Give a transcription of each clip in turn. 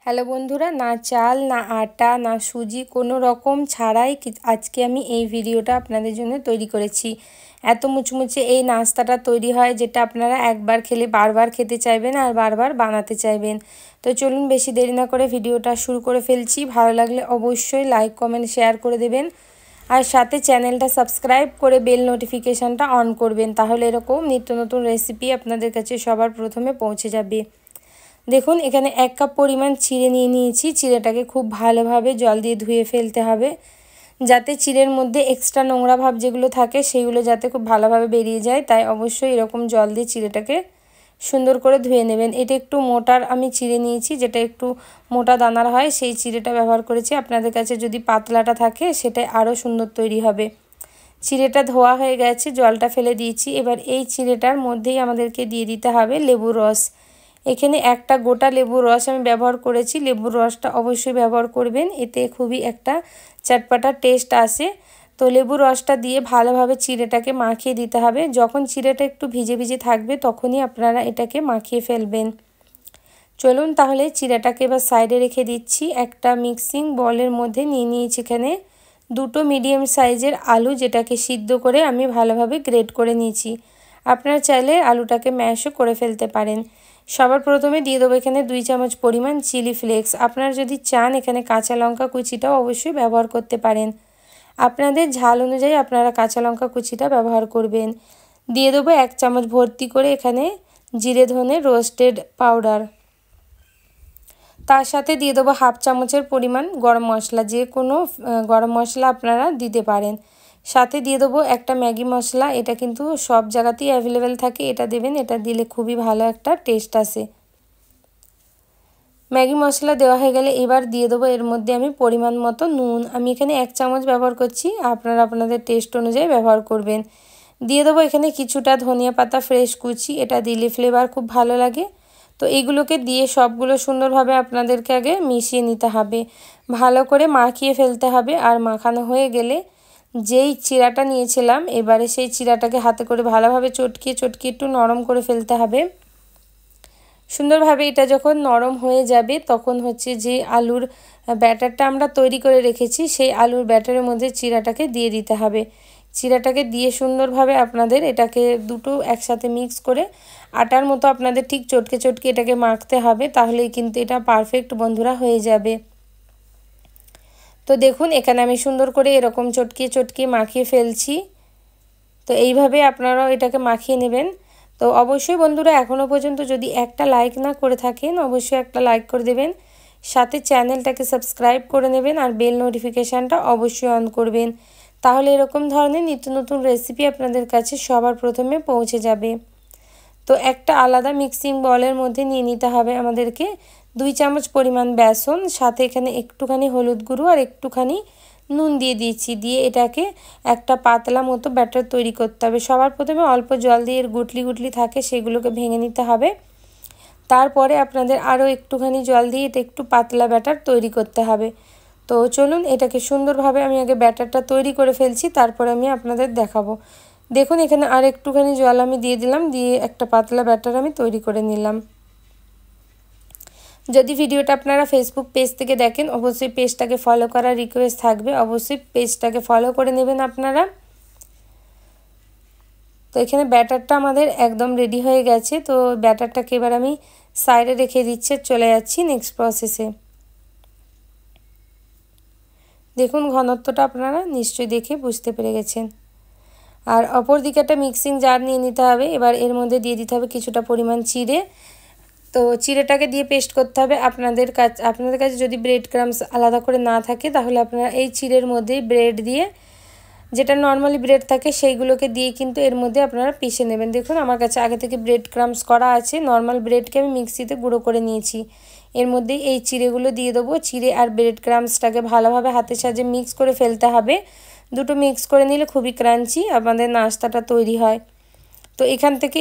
Hello বন্ধুরা, না চাল না আটা না সুজি কোনো রকম ছাড়াই আজকে আমি এই ভিডিওটা আপনাদের জন্য তৈরি করেছি। এত মুচমুচে এই নাস্তাটা তৈরি হয় যেটা আপনারা একবার খেলে বারবার খেতে চাইবেন আর বারবার বানাতে চাইবেন। তো চলুন বেশি দেরি না করে ভিডিওটা শুরু করে ফেলছি। ভালো লাগলে অবশ্যই লাইক কমেন্ট শেয়ার করে দেবেন আর সাথে চ্যানেলটা সাবস্ক্রাইব করে বেল নোটিফিকেশানটা অন করবেন, তাহলে এরকম নিত্য নতুন রেসিপি আপনাদের কাছে সবার প্রথমে পৌঁছে যাবে। দেখুন এখানে 1 কাপ পরিমাণ চিড়ে নিয়ে নিয়েছি। চিড়েটাকে খুব ভালোভাবে জল দিয়ে ধুয়ে ফেলতে হবে, যাতে চিড়ের মধ্যে এক্সট্রা নোংরা ভাব যেগুলো থাকে সেইগুলো যাতে খুব ভালোভাবে বেরিয়ে যায়। তাই অবশ্যই এরকম জল দিয়ে চিড়েটাকে সুন্দর করে ধুয়ে নেবেন। এটা একটু মোটার আমি চিড়ে নিয়েছি, যেটা একটু মোটা দানার হয় সেই চিড়েটা ব্যবহার করেছি। আপনাদের কাছে যদি পাতলাটা থাকে সেটাই আরও সুন্দর তৈরি হবে। চিড়েটা ধোয়া হয়ে গেছে, জলটা ফেলে দিয়েছি। এবার এই চিড়েটার মধ্যেই আমাদেরকে দিয়ে দিতে হবে লেবুর রস। এখানে একটা গোটা লেবুর রস আমি ব্যবহার করেছি। লেবুর রসটা অবশ্যই ব্যবহার করবেন, এতে খুবই একটা চটপটা টেস্ট আসে। তো লেবুর রসটা দিয়ে ভালোভাবে চিড়েটাকে মাখিয়ে দিতে হবে। যখন চিড়েটা একটু ভিজে ভিজে থাকবে তখনই আপনারা এটাকে মাখিয়ে ফেলবেন। চলুন তাহলে চিড়েটাকে এবার সাইডে রেখে দিচ্ছি। একটা মিক্সিং বলের মধ্যে নিয়ে নিয়েছি এখানে 2টো মিডিয়াম সাইজের আলু, যেটাকে সিদ্ধ করে আমি ভালোভাবে গ্রেট করে নিয়েছি। আপনারা চাইলে আলুটাকে ম্যাশও করে ফেলতে পারেন। সবার প্রথমে দিয়ে দেবো এখানে 2 চামচ পরিমাণ চিলি ফ্লেক্স। আপনারা যদি চান এখানে কাঁচা লঙ্কা কুচিটাও অবশ্যই ব্যবহার করতে পারেন। আপনাদের ঝাল অনুযায়ী আপনারা কাঁচা লঙ্কা কুচিটা ব্যবহার করবেন। দিয়ে দেবো 1 চামচ ভর্তি করে এখানে জিরে ধনে রোস্টেড পাউডার। তার সাথে দিয়ে দেবো 1/2 চামচের পরিমাণ গরম মশলা, যে কোনো গরম মশলা আপনারা দিতে পারেন। সাথে দিয়ে দেবো একটা ম্যাগি মশলা, এটা কিন্তু সব জায়গাতেই অ্যাভেলেবেল থাকে, এটা দেবেন। এটা দিলে খুবই ভালো একটা টেস্ট আসে। ম্যাগি মশলা দেওয়া হয়ে গেলে এবার দিয়ে দেবো এর মধ্যে আমি পরিমাণ মতো নুন। আমি এখানে 1 চামচ ব্যবহার করছি, আপনারা আপনাদের টেস্ট অনুযায়ী ব্যবহার করবেন। দিয়ে দেবো এখানে কিছুটা ধনিয়া পাতা ফ্রেশ কুচি, এটা দিলে ফ্লেভার খুব ভালো লাগে। তো এইগুলোকে দিয়ে সবগুলো সুন্দরভাবে আপনাদেরকে আগে মিশিয়ে নিতে হবে, ভালো করে মাখিয়ে ফেলতে হবে। আর মাখানো হয়ে গেলে যেই চিড়াটা নিয়েছিলাম এবারে সেই চিড়াটাকে হাতে করে ভালোভাবে চটকিয়ে চটকিয়ে একটু নরম করে ফেলতে হবে। সুন্দরভাবে এটা যখন নরম হয়ে যাবে তখন হচ্ছে যে আলুর ব্যাটারটা আমরা তৈরি করে রেখেছি সেই আলুর ব্যাটারের মধ্যে চিড়াটাকে দিয়ে দিতে হবে। চিড়াটাকে দিয়ে সুন্দরভাবে আপনাদের এটাকে দুটো একসাথে মিক্স করে আটার মতো আপনাদের ঠিক চটকে চটকে এটাকে মাখতে হবে, তাহলেই কিন্তু এটা পারফেক্ট বন্ধুরা হয়ে যাবে। তো দেখুন এখানে আমি সুন্দর করে এরকম চটকিয়ে চটকিয়ে মাখিয়ে ফেলছি। তো এইভাবে আপনারাও এটাকে মাখিয়ে নেবেন। তো অবশ্যই বন্ধুরা এখনও পর্যন্ত যদি একটা লাইক না করে থাকেন অবশ্যই একটা লাইক করে দেবেন, সাথে চ্যানেলটাকে সাবস্ক্রাইব করে নেবেন আর বেল নোটিফিকেশানটা অবশ্যই অন করবেন, তাহলে এরকম ধরনের নিত্য নতুন রেসিপি আপনাদের কাছে সবার প্রথমে পৌঁছে যাবে। তো একটা আলাদা মিক্সিং বলের মধ্যে নিয়ে নিতে হবে আমাদেরকে 2 চামচ পরিমাণ বেসন, সাথে এখানে একটুখানি হলুদ গুঁড়ো আর একটুখানি নুন দিয়ে দিয়েছি। দিয়ে এটাকে একটা পাতলা মতো ব্যাটার তৈরি করতে হবে। সবার প্রথমে অল্প জল দিয়ে এর গুটলি গুটলি থাকে সেগুলোকে ভেঙে নিতে হবে। তারপরে আপনাদের আরও একটুখানি জল দিয়ে এটা একটু পাতলা ব্যাটার তৈরি করতে হবে। তো চলুন এটাকে সুন্দরভাবে আমি আগে ব্যাটারটা তৈরি করে ফেলছি, তারপরে আমি আপনাদের দেখাবো। দেখুন এখানে আর একটুখানি জল আমি দিয়ে দিলাম, দিয়ে একটা পাতলা ব্যাটার আমি তৈরি করে নিলাম। যদি ভিডিওটা আপনারা ফেসবুক পেজ থেকে দেখেন অবশ্যই পেজটাকে ফলো করার রিকোয়েস্ট থাকবে, অবশ্যই পেজটাকে ফলো করে নেবেন আপনারা। তো এখানে ব্যাটারটা আমাদের একদম রেডি হয়ে গেছে। তো ব্যাটারটাকে এবার আমি সাইডে রেখে দিচ্ছি, চলে যাচ্ছি নেক্সট প্রসেসে। দেখুন ঘনত্বটা আপনারা নিশ্চয়ই দেখে বুঝতে পেরে গেছেন। আর অপর দিকে একটা মিক্সিং জার নিয়ে নিতে হবে। এবার এর মধ্যে দিয়ে দিতে হবে কিছুটা পরিমাণ চিড়ে। তো চিড়েটাকে দিয়ে পেস্ট করতে হবে। আপনাদের কাছে যদি ব্রেড ক্রামস আলাদা করে না থাকে তাহলে আপনারা এই চিড়ের মধ্যেই ব্রেড দিয়ে, যেটা নর্মালি ব্রেড থাকে সেইগুলোকে দিয়ে কিন্তু এর মধ্যে আপনারা পিষে নেবেন। দেখুন আমার কাছে আগে থেকে ব্রেড ক্রামস করা আছে, নর্মাল ব্রেডকে আমি মিক্সিতে গুঁড়ো করে নিয়েছি। এর মধ্যেই এই চিড়েগুলো দিয়ে দেবো। চিড়ে আর ব্রেড ক্রামসটাকে ভালোভাবে হাতের সাহায্যে মিক্স করে ফেলতে হবে। দুটো মিক্স করে নিলে খুবই ক্রাঞ্চি আমাদের নাস্তাটা তৈরি হয়। তো এখান থেকে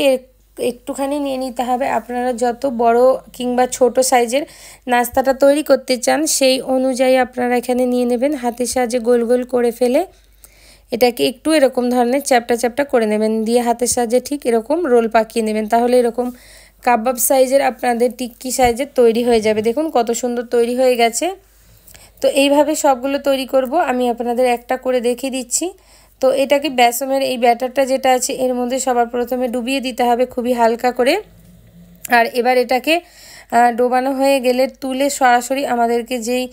একটুখানি নিয়ে নিতে হবে। আপনারা যত বড় কিংবা ছোট সাইজের নাস্তাটা তৈরি করতে চান সেই অনুযায়ী আপনারা এখানে নিয়ে নেবেন। হাতের সাহায্যে গোল গোল করে ফেলে এটাকে একটু এরকম ধরনের চ্যাপটা চ্যাপটা করে নেবেন, দিয়ে হাতের সাহায্যে ঠিক এরকম রোল পাকিয়ে নেবেন, তাহলে এরকম কাবাব সাইজের আপনাদের টিক্কি সাইজের তৈরি হয়ে যাবে। দেখুন কত সুন্দর তৈরি হয়ে গেছে। তো এইভাবে সবগুলো তৈরি করব। আমি আপনাদের একটা করে দেখিয়ে দিচ্ছি। তো এটাকে বেসনের এই ব্যাটারটা যেটা আছে এর মধ্যে সবার প্রথমে ডুবিয়ে দিতে হবে খুবই হালকা করে। আর এবার এটাকে ডোবানো হয়ে গেলে তুলে সরাসরি আমাদেরকে যেই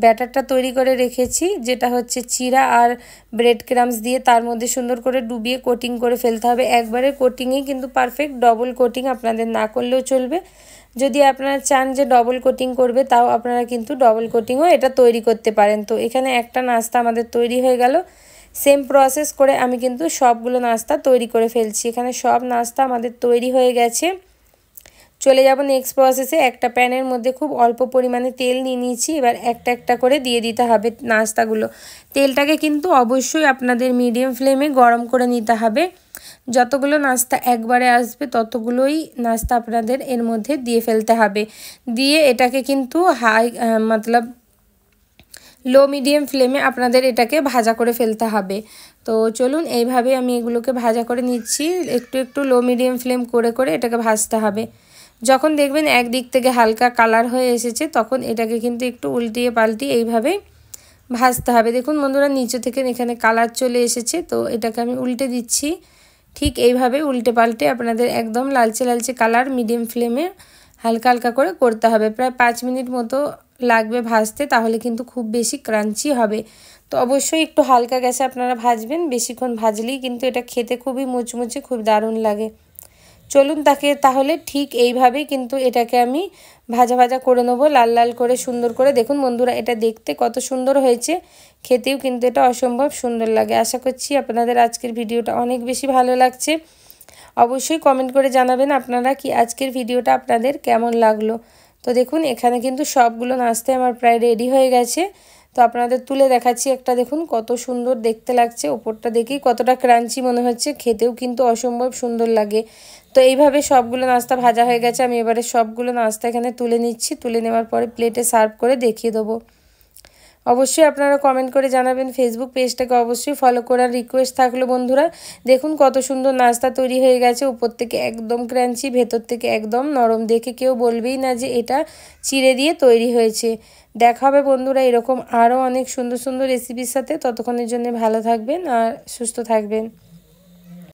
ব্যাটারটা তৈরি করে রেখেছি, যেটা হচ্ছে চিরা আর ব্রেড ক্রামস দিয়ে, তার মধ্যে সুন্দর করে ডুবিয়ে কোটিং করে ফেলতে হবে। একবারে কোটিংই কিন্তু পারফেক্ট, ডবল কোটিং আপনাদের না করলেও চলবে। যদি আপনারা চান যে ডবল কোটিং করবে, তাও আপনারা কিন্তু ডবল কোটিংও এটা তৈরি করতে পারেন। তো এখানে একটা নাস্তা আমাদের তৈরি হয়ে গেল। সেম প্রসেস করে আমি কিন্তু সবগুলো নাস্তা তৈরি করে ফেলছি। এখানে সব নাস্তা আমাদের তৈরি হয়ে গেছে। চলে যাব নেক্সট প্রসেসে। একটা প্যানের মধ্যে খুব অল্প পরিমাণে তেল নিয়ে নিয়েছি। এবার একটা একটা করে দিয়ে দিতে হবে নাস্তাগুলো। তেলটাকে কিন্তু অবশ্যই আপনাদের মিডিয়াম ফ্লেমে গরম করে নিতে হবে। যতগুলো নাস্তা একবারে আসবে ততগুলোই নাস্তা আপনাদের এর মধ্যে দিয়ে ফেলতে হবে। দিয়ে এটাকে কিন্তু মতলব লো মিডিয়াম ফ্লেমে আপনাদের এটাকে ভাজা করে ফেলতে হবে। তো চলুন এইভাবে আমি এগুলোকে ভাজা করে নিচ্ছি। একটু একটু লো মিডিয়াম ফ্লেম করে করে এটাকে ভাজতে হবে। যখন দেখবেন একদিক থেকে হালকা কালার হয়ে এসেছে, তখন এটাকে কিন্তু একটু উল্টিয়ে পাল্টিয়ে এইভাবে ভাজতে হবে। দেখুন বন্ধুরা, নিচে থেকে এখানে কালার চলে এসেছে। তো এটাকে আমি উল্টে দিচ্ছি। ঠিক এইভাবে উল্টে পাল্টে আপনাদের একদম লালচে লালচে কালার মিডিয়াম ফ্লেমে হালকা হালকা করে করতে হবে। প্রায় 5 মিনিট মতো লাগবে ভাজতে, তাহলে কিন্তু খুব বেশি ক্রাঞ্চি হবে। তো অবশ্যই একটু হালকা গ্যাসে আপনারা ভাজবেন। বেশিক্ষণ ভাজলেই কিন্তু এটা খেতে খুবই মুচমুচে, খুব দারুণ লাগে। চলুন তাহলে ঠিক এইভাবেই কিন্তু এটাকে আমি ভাজা ভাজা করে নেবো, লাল লাল করে সুন্দর করে। দেখুন বন্ধুরা, এটা দেখতে কত সুন্দর হয়েছে, খেতেও কিন্তু এটা অসম্ভব সুন্দর লাগে। আশা করছি আপনাদের আজকের ভিডিওটা অনেক বেশি ভালো লাগছে। অবশ্যই কমেন্ট করে জানাবেন আপনারা কি আজকের ভিডিওটা আপনাদের কেমন লাগলো। তো দেখুন এখানে কিন্তু সবগুলো নাস্তা আমার প্রায় রেডি হয়ে গেছে। তো আপনাদের তুলে দেখাচ্ছি একটা। দেখুন কত সুন্দর দেখতে লাগছে, ওপরটা দেখেই কতটা ক্রাঞ্চি মনে হচ্ছে, খেতেও কিন্তু অসম্ভব সুন্দর লাগে। তো এইভাবে সবগুলো নাস্তা ভাজা হয়ে গেছে। আমি এবারে সবগুলো নাস্তা এখানে তুলে নিচ্ছি। তুলে নেওয়ার পরে প্লেটে সার্ভ করে দেখিয়ে দেবো। অবশ্যই আপনারা কমেন্ট করে জানাবেন। ফেসবুক পেজটাকে অবশ্যই ফলো করার রিকোয়েস্ট থাকলো বন্ধুরা। দেখুন কত সুন্দর নাস্তা তৈরি হয়ে গেছে, উপর থেকে একদম ক্রাঞ্চি, ভেতর থেকে একদম নরম। দেখে কেউ বলবেই না যে এটা চিড়ে দিয়ে তৈরি হয়েছে। দেখা হবে বন্ধুরা এরকম আরও অনেক সুন্দর সুন্দর রেসিপির সাথে। ততক্ষণের জন্য ভালো থাকবেন আর সুস্থ থাকবেন।